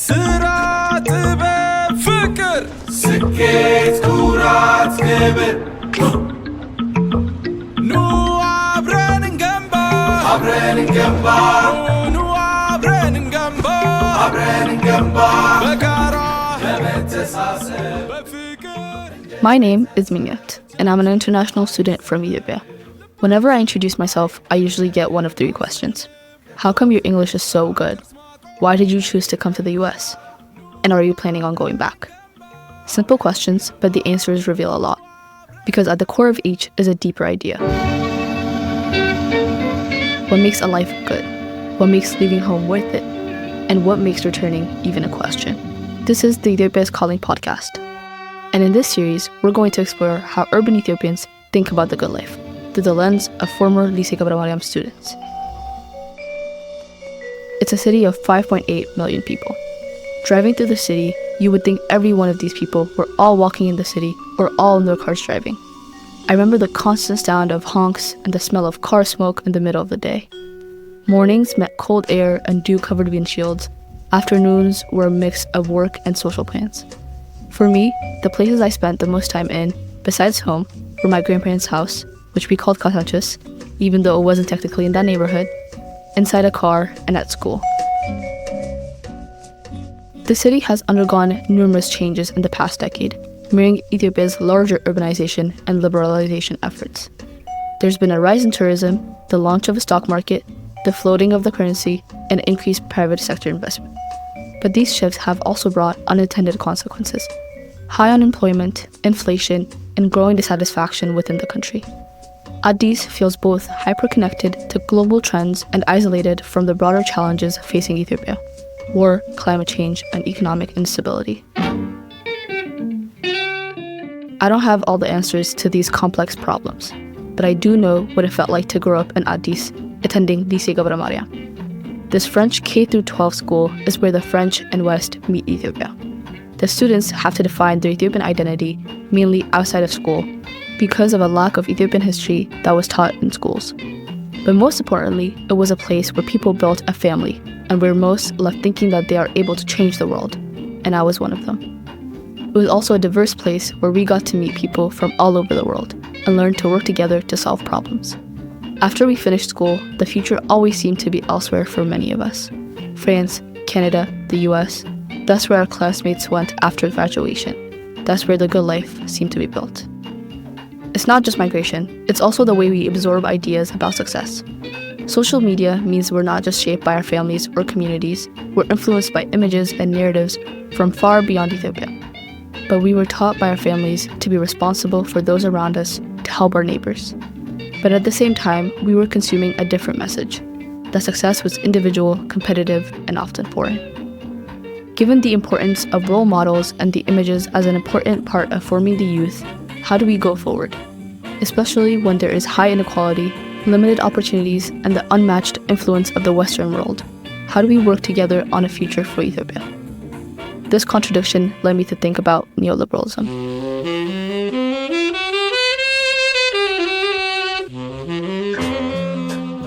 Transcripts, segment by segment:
ስራት በፍቅር ስኬት ኩራት ክብር ኑ አብረን እንገንባ ኑ አብረን እንገንባ በጋራ በመተሳሰብ በፍቅር My name is Minyat, and I'm an international student from Ethiopia. Whenever I introduce myself, I usually get one of three questions. How come your English is so good? Why did you choose to come to the US? And are you planning on going back? Simple questions, but the answers reveal a lot. Because at the core of each is a deeper idea. What makes a life good? What makes leaving home worth it? And what makes returning even a question? This is the Ethiopia's Calling podcast. And in this series, we're going to explore how urban Ethiopians think about the good life through the lens of former Lycée Guebre-Mariam students. It's a city of 5.8 million people. Driving through the city, you would think every one of these people were all walking in the city or all in their cars driving. I remember the constant sound of honks and the smell of car smoke in the middle of the day. Mornings meant cold air and dew-covered windshields. Afternoons were a mix of work and social plans. For me, the places I spent the most time in, besides home, were my grandparents' house, which we called Katanchis, even though it wasn't technically in that neighborhood, inside a car, and at school. The city has undergone numerous changes in the past decade, mirroring Ethiopia's larger urbanization and liberalization efforts. There's been a rise in tourism, the launch of a stock market, the floating of the currency, and increased private sector investment. But these shifts have also brought unintended consequences: high unemployment, inflation, and growing dissatisfaction within the country. Addis feels both hyper-connected to global trends and isolated from the broader challenges facing Ethiopia: war, climate change, and economic instability. I don't have all the answers to these complex problems, but I do know what it felt like to grow up in Addis, attending Lycée Guebre-Mariam. This French K-12 school is where the French and West meet Ethiopia. The students have to define their Ethiopian identity mainly outside of school because of a lack of Ethiopian history that was taught in schools. But most importantly, it was a place where people built a family and where most left thinking that they are able to change the world, and I was one of them. It was also a diverse place where we got to meet people from all over the world and learn to work together to solve problems. After we finished school, the future always seemed to be elsewhere for many of us. France, Canada, the US, that's where our classmates went after graduation. That's where the good life seemed to be built. It's not just migration, it's also the way we absorb ideas about success. Social media means we're not just shaped by our families or communities, we're influenced by images and narratives from far beyond Ethiopia. But we were taught by our families to be responsible for those around us, to help our neighbors. But at the same time, we were consuming a different message, that success was individual, competitive, and often foreign. Given the importance of role models and the images as an important part of forming the youth, how do we go forward? Especially when there is high inequality, limited opportunities, and the unmatched influence of the Western world. How do we work together on a future for Ethiopia? This contradiction led me to think about neoliberalism.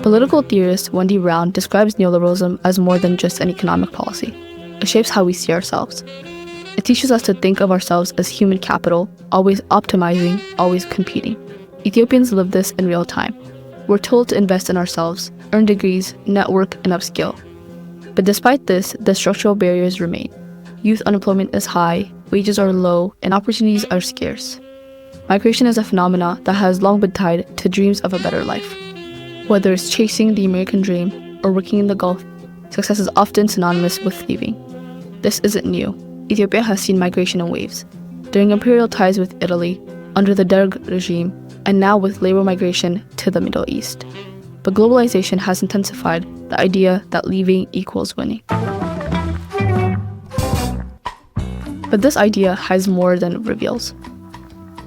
Political theorist Wendy Brown describes neoliberalism as more than just an economic policy. It shapes how we see ourselves. It teaches us to think of ourselves as human capital, always optimizing, always competing. Ethiopians live this in real time. We're told to invest in ourselves, earn degrees, network, and upskill. But despite this, the structural barriers remain. Youth unemployment is high, wages are low, and opportunities are scarce. Migration is a phenomenon that has long been tied to dreams of a better life. Whether it's chasing the American dream or working in the Gulf, success is often synonymous with leaving. This isn't new. Ethiopia has seen migration in waves. During imperial ties with Italy, under the Derg regime, and now with labor migration to the Middle East. But globalization has intensified the idea that leaving equals winning. But this idea hides more than it reveals.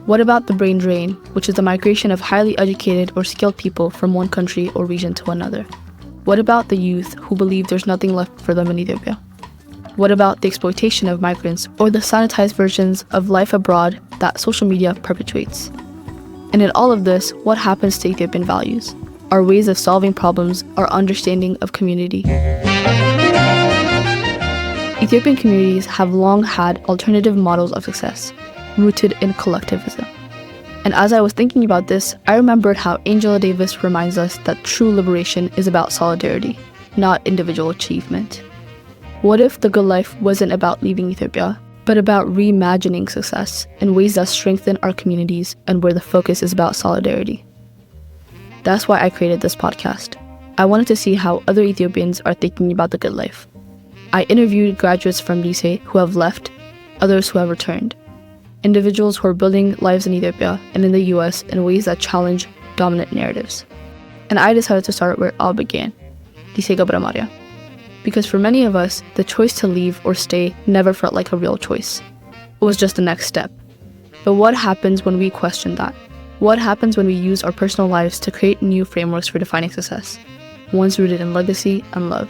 What about the brain drain, which is the migration of highly educated or skilled people from one country or region to another? What about the youth who believe there's nothing left for them in Ethiopia? What about the exploitation of migrants or the sanitized versions of life abroad that social media perpetuates? And in all of this, what happens to Ethiopian values, our ways of solving problems, our understanding of community? Ethiopian communities have long had alternative models of success, rooted in collectivism. And as I was thinking about this, I remembered how Angela Davis reminds us that true liberation is about solidarity, not individual achievement. What if the good life wasn't about leaving Ethiopia, but about reimagining success in ways that strengthen our communities and where the focus is about solidarity? That's why I created this podcast. I wanted to see how other Ethiopians are thinking about the good life. I interviewed graduates from Lycée who have left, others who have returned, individuals who are building lives in Ethiopia and in the US in ways that challenge dominant narratives. And I decided to start where it all began, Lycée Guebre-Mariam. Because for many of us, the choice to leave or stay never felt like a real choice. It was just the next step. But what happens when we question that? What happens when we use our personal lives to create new frameworks for defining success, ones rooted in legacy and love?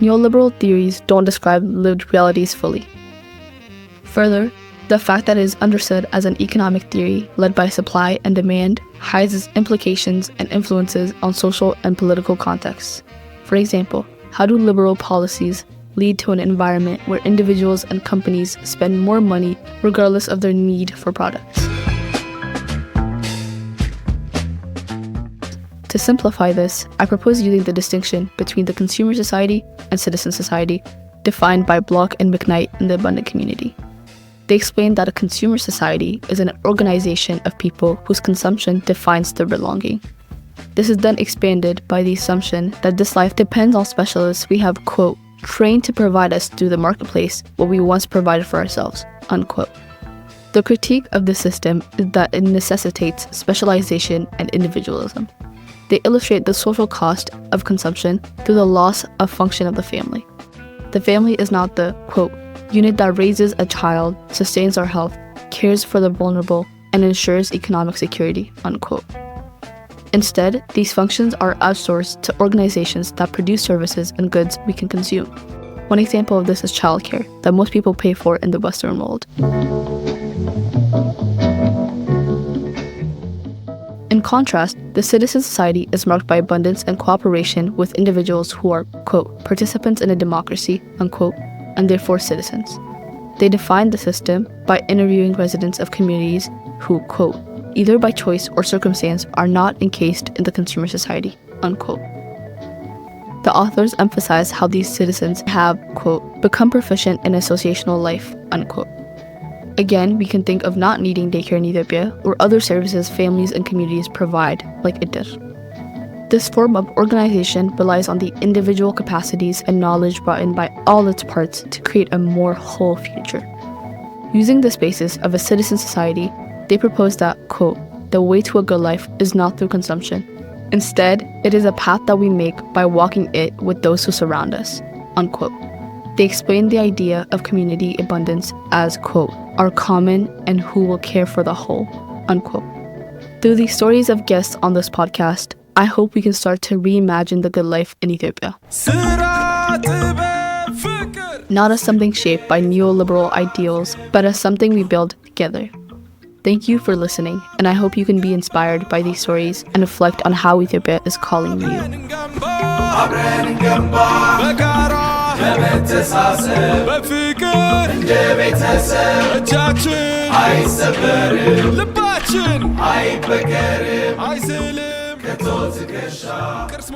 Neoliberal theories don't describe lived realities fully. Further, the fact that it is understood as an economic theory led by supply and demand hides its implications and influences on social and political contexts. For example, how do liberal policies lead to an environment where individuals and companies spend more money regardless of their need for products? To simplify this, I propose using the distinction between the consumer society and citizen society defined by Block and McKnight in the Abundant Community. They explain that a consumer society is an organization of people whose consumption defines their belonging. This is then expanded by the assumption that this life depends on specialists we have, quote, trained to provide us through the marketplace what we once provided for ourselves, unquote. The critique of this system is that it necessitates specialization and individualism. They illustrate the social cost of consumption through the loss of function of the family. The family is not the, quote, unit that raises a child, sustains our health, cares for the vulnerable, and ensures economic security, unquote. Instead, these functions are outsourced to organizations that produce services and goods we can consume. One example of this is childcare, that most people pay for in the Western world. In contrast, the citizen society is marked by abundance and cooperation with individuals who are, quote, participants in a democracy, unquote, and therefore citizens. They define the system by interviewing residents of communities who, quote, either by choice or circumstance are not encased in the consumer society, unquote. The authors emphasize how these citizens have, quote, become proficient in associational life, unquote. Again, we can think of not needing daycare in Ethiopia or other services families and communities provide, like Iddir. This form of organization relies on the individual capacities and knowledge brought in by all its parts to create a more whole future. Using this basis of a citizen society, they propose that, quote, the way to a good life is not through consumption. Instead, it is a path that we make by walking it with those who surround us, unquote. They explain the idea of community abundance as, quote, are common and who will care for the whole, unquote. Through the stories of guests on this podcast, I hope we can start to reimagine the good life in Ethiopia. Not as something shaped by neoliberal ideals, but as something we build together. Thank you for listening, and I hope you can be inspired by these stories and reflect on how Ethiopia is calling you. ልባችን አይበገርም አይዝልም ከቶ ትከሻ ቅርስ